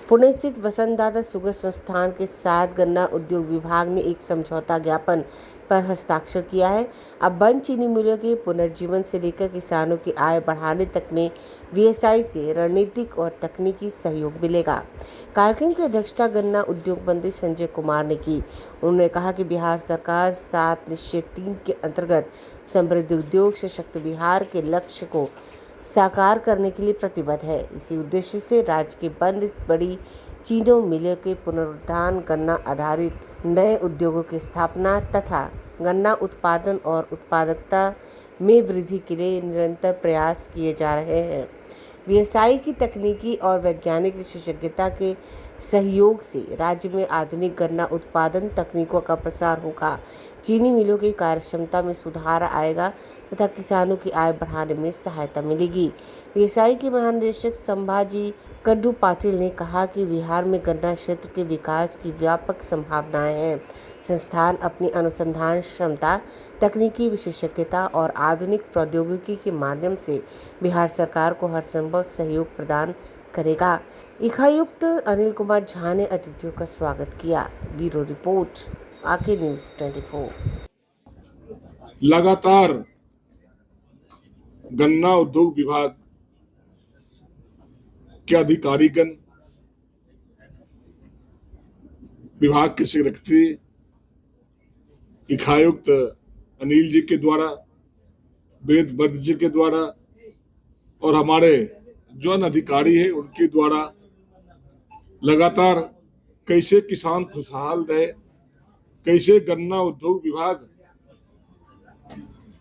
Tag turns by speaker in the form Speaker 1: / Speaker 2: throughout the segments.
Speaker 1: पुणे स्थित वसंतदादा शुगर संस्थान के साथ गन्ना उद्योग विभाग ने एक समझौता ज्ञापन पर हस्ताक्षर किया है। अब बंद चीनी मिलों के पुनर्जीवन से लेकर किसानों की आय बढ़ाने तक में वीएसआई से रणनीतिक और तकनीकी सहयोग मिलेगा। कार्यक्रम की अध्यक्षता गन्ना उद्योग मंत्री संजय कुमार ने की। उन्होंने कहा कि बिहार सरकार 7 निश्चय 3 के अंतर्गत समृद्ध उद्योग सशक्त बिहार के लक्ष्य को साकार करने के लिए प्रतिबद्ध है। इसी उद्देश्य से राज्य के बंद बड़ी चीनी मिलों के पुनरुद्धार, गन्ना आधारित नए उद्योगों की स्थापना तथा गन्ना उत्पादन और उत्पादकता में वृद्धि के लिए निरंतर प्रयास किए जा रहे हैं। वीएसआई की तकनीकी और वैज्ञानिक विशेषज्ञता के सहयोग से राज्य में आधुनिक गन्ना उत्पादन तकनीकों का प्रसार होगा। चीनी मिलों की कार्यक्षमता में सुधार आएगा तथा किसानों की आय बढ़ाने में सहायता मिलेगी। वीएसआई के महानिदेशक संभाजी कड्डू पाटिल ने कहा कि बिहार में गन्ना क्षेत्र के विकास की व्यापक संभावनाएं हैं। संस्थान अपनी अनुसंधान क्षमता, तकनीकी विशेषज्ञता और आधुनिक प्रौद्योगिकी के माध्यम से बिहार सरकार को हर संभव सहयोग प्रदान करेगा। इकायुक्त अनिल कुमार झा ने अतिथियों का स्वागत किया। ब्यूरो रिपोर्ट, आके न्यूज़ 24।
Speaker 2: लगातार गन्ना उद्योग विभाग के अधिकारीगण, विभाग के सेक्रेटरी, इकायुक्त अनिल जी के द्वारा, वेद वर्ध जी के द्वारा और हमारे जो अधिकारी है उनके द्वारा लगातार कैसे किसान खुशहाल रहे, कैसे गन्ना उद्योग विभाग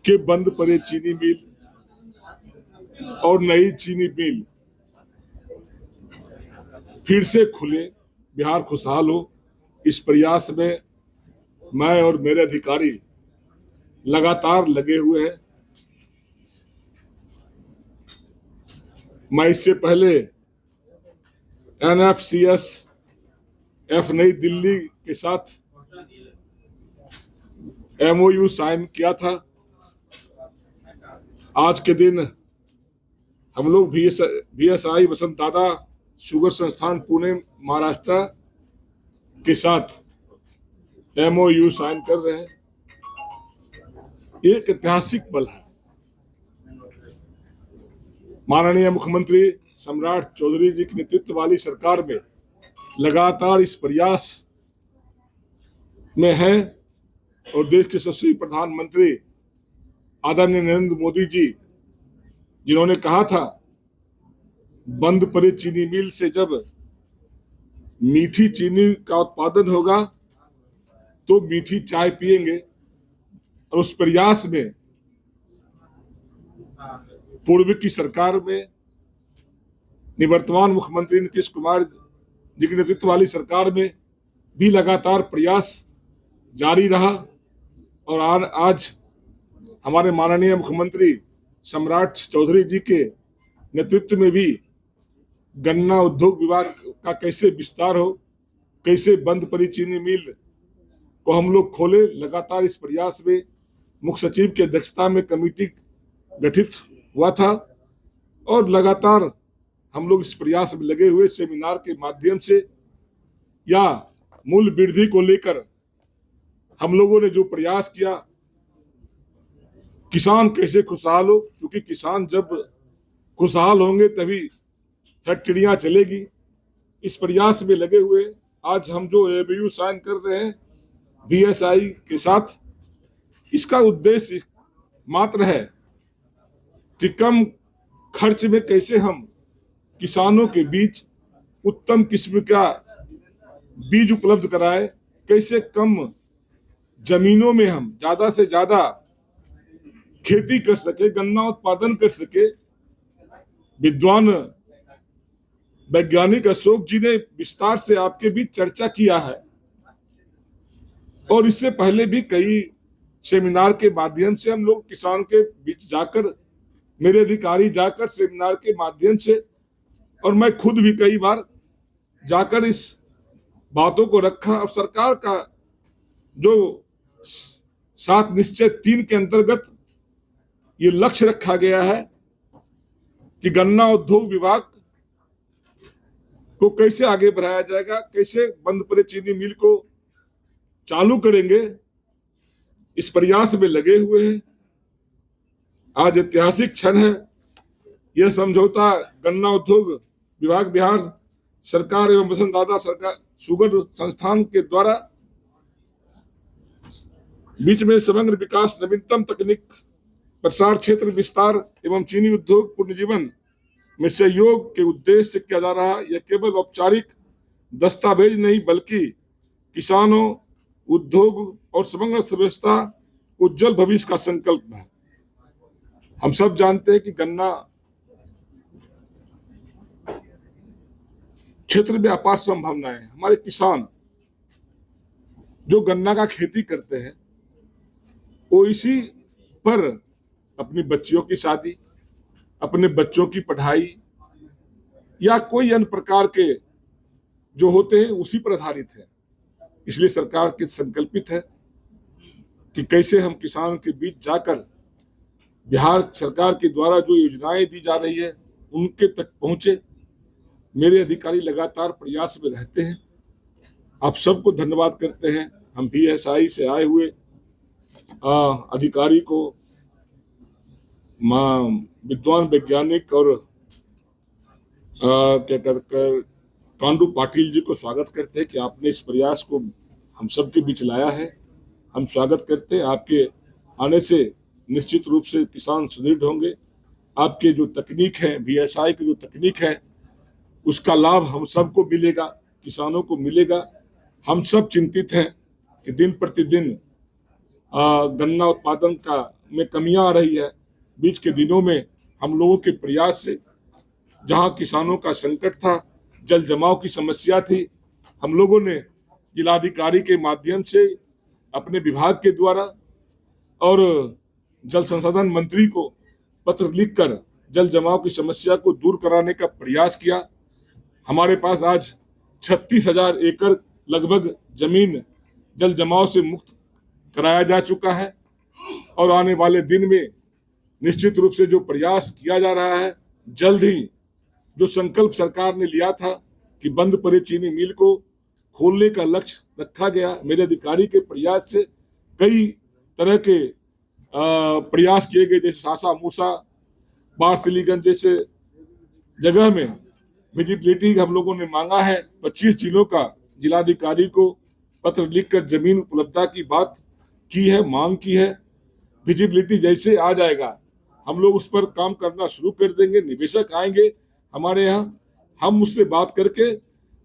Speaker 2: के बंद पड़े चीनी मिल और नई चीनी मिल फिर से खुले, बिहार खुशहाल हो, इस प्रयास में मैं और मेरे अधिकारी लगातार लगे हुए हैं। मैं इससे पहले NFCSF नई दिल्ली के साथ MOU साइन किया था। आज के दिन हम लोग VSI वसंतदादा शुगर संस्थान पुणे महाराष्ट्र के साथ MOU साइन कर रहे हैं। एक ऐतिहासिक पल है। माननीय मुख्यमंत्री सम्राट चौधरी जी के नेतृत्व वाली सरकार में लगातार इस प्रयास में है और देश के यशस्वी प्रधानमंत्री आदरणीय नरेंद्र मोदी जी, जिन्होंने कहा था बंद पड़े चीनी मिल से जब मीठी चीनी का उत्पादन होगा तो मीठी चाय पिएंगे, और उस प्रयास में पूर्व की सरकार में निवर्तमान मुख्यमंत्री नीतीश कुमार जी के नेतृत्व वाली सरकार में भी लगातार प्रयास जारी रहा। और आज हमारे माननीय मुख्यमंत्री सम्राट चौधरी जी के नेतृत्व में भी गन्ना उद्योग विभाग का कैसे विस्तार हो, कैसे बंद पड़ी चीनी मिल को हम लोग खोले, लगातार इस प्रयास में मुख्य सचिव की अध्यक्षता में कमेटी गठित हुआ था और लगातार हम लोग इस प्रयास में लगे हुए। सेमिनार के माध्यम से या मूल्य वृद्धि को लेकर हम लोगों ने जो प्रयास किया, किसान कैसे खुशहाल हो, क्योंकि किसान जब खुशहाल होंगे तभी फैक्ट्रियां चलेगी, इस प्रयास में लगे हुए। आज हम जो MOU साइन कर रहे हैं VSI के साथ, इसका उद्देश्य मात्र है कि कम खर्च में कैसे हम किसानों के बीच उत्तम किस्म का बीज उपलब्ध कराए, कैसे कम जमीनों में हम ज्यादा से ज्यादा खेती कर सके, गन्ना उत्पादन कर सके। विद्वान वैज्ञानिक अशोक जी ने विस्तार से आपके बीच चर्चा किया है और इससे पहले भी कई सेमिनार के माध्यम से हम लोग किसान के बीच जाकर, मेरे अधिकारी जाकर सेमिनार के माध्यम से, और मैं खुद भी कई बार जाकर इस बातों को रखा। और सरकार का जो 7 निश्चय 3 के अंतर्गत ये लक्ष्य रखा गया है कि गन्ना उद्योग विभाग को कैसे आगे बढ़ाया जाएगा, कैसे बंद पड़े चीनी मिल को चालू करेंगे, इस प्रयास में लगे हुए हैं। आज ऐतिहासिक क्षण है। यह समझौता गन्ना उद्योग विभाग बिहार सरकार एवं वसंतदाता सरकार शुगर संस्थान के द्वारा बीच में समग्र विकास, नवीनतम तकनीक, प्रसार क्षेत्र विस्तार एवं चीनी उद्योग पुनर्जीवन में सहयोग के उद्देश्य से किया जा रहा है। यह केवल औपचारिक दस्तावेज नहीं बल्कि किसानों, उद्योग और समग्र अर्थव्यवस्था उज्जवल भविष्य का संकल्प है। हम सब जानते हैं कि गन्ना क्षेत्र में अपार संभावनाएं हैं। हमारे किसान जो गन्ना का खेती करते हैं वो इसी पर अपनी बच्चियों की शादी, अपने बच्चों की पढ़ाई या कोई अन्य प्रकार के जो होते हैं उसी पर आधारित है। इसलिए सरकार के संकल्पित है कि कैसे हम किसान के बीच जाकर बिहार सरकार के द्वारा जो योजनाएं दी जा रही है उनके तक पहुंचे। मेरे अधिकारी लगातार प्रयास में रहते हैं। आप सबको धन्यवाद करते हैं। हम BSI से आए हुए अधिकारी को, विद्वान वैज्ञानिक और क्या कहकर कांडू पाटिल जी को स्वागत करते हैं कि आपने इस प्रयास को हम सबके बीच लाया है। हम स्वागत करते हैं। आपके आने से निश्चित रूप से किसान सुदृढ़ होंगे। आपके जो तकनीक है, BSI की जो तकनीक है, उसका लाभ हम सबको मिलेगा, किसानों को मिलेगा। हम सब चिंतित हैं कि दिन प्रतिदिन गन्ना उत्पादन का में कमियां आ रही है। बीच के दिनों में हम लोगों के प्रयास से जहां किसानों का संकट था, जल जमाव की समस्या थी, हम लोगों ने जिलाधिकारी के माध्यम से अपने विभाग के द्वारा और जल संसाधन मंत्री को पत्र लिखकर जल जमाव की समस्या को दूर कराने का प्रयास किया। हमारे पास आज 36,000 एकड़ लगभग जमीन जल जमाव से मुक्त कराया जा चुका है और आने वाले दिन में निश्चित रूप से जो प्रयास किया जा रहा है, जल्द ही जो संकल्प सरकार ने लिया था कि बंद पड़े चीनी मिल को खोलने का लक्ष्य रखा गया। मेरे अधिकारी के प्रयास से कई तरह के प्रयास किए गए, जैसे सासा मूसा, बारसिलीगंज जैसे जगह में विजिबिलिटी हम लोगों ने मांगा है। 25 जिलों का जिलाधिकारी को पत्र लिखकर जमीन उपलब्धता की बात की है, मांग की है। विजिबिलिटी जैसे आ जाएगा हम लोग उस पर काम करना शुरू कर देंगे। निवेशक आएंगे हमारे यहाँ, हम उससे बात करके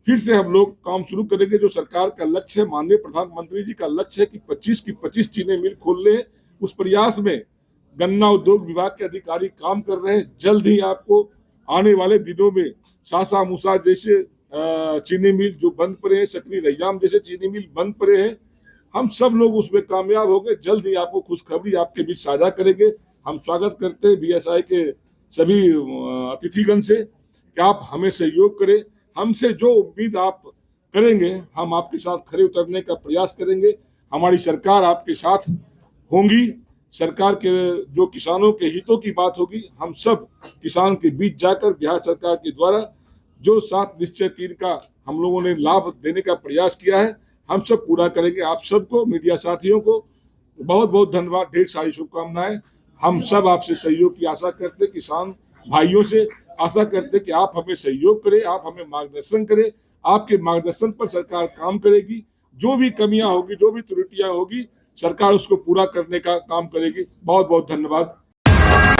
Speaker 2: फिर से हम लोग काम शुरू करेंगे। जो सरकार का लक्ष्य है, माननीय प्रधानमंत्री जी का लक्ष्य है कि 25 की 25 चीनी मिल खोलने हैं, उस प्रयास में गन्ना उद्योग विभाग के अधिकारी काम कर रहे हैं। जल्द ही आपको आने वाले दिनों में सासा मूसा जैसे चीनी मिल जो बंद पड़े हैं, सकरी रैयाम जैसे चीनी मिल बंद पड़े हैं, हम सब लोग उसमें कामयाब होंगे। जल्द ही आपको खुशखबरी आपके बीच साझा करेंगे। हम स्वागत करते हैं BSI के सभी अतिथिगण से कि आप हमें सहयोग करें। हमसे जो उम्मीद आप करेंगे हम आपके साथ खड़े उतरने का प्रयास करेंगे। हमारी सरकार आपके साथ होंगी। सरकार के जो किसानों के हितों की बात होगी, हम सब किसान के बीच जाकर बिहार सरकार के द्वारा जो 7 निश्चय 3 का हम लोगों ने लाभ देने का प्रयास किया है, हम सब पूरा करेंगे। आप सबको, मीडिया साथियों को बहुत बहुत धन्यवाद, ढेर सारी शुभकामनाएं। हम सब आपसे सहयोग की आशा करते, किसान भाइयों से आशा करते कि आप हमें सहयोग करें, आप हमें मार्गदर्शन करें। आपके मार्गदर्शन पर सरकार काम करेगी। जो भी कमियां होगी, जो भी त्रुटियां होगी, सरकार उसको पूरा करने का काम करेगी। बहुत बहुत धन्यवाद।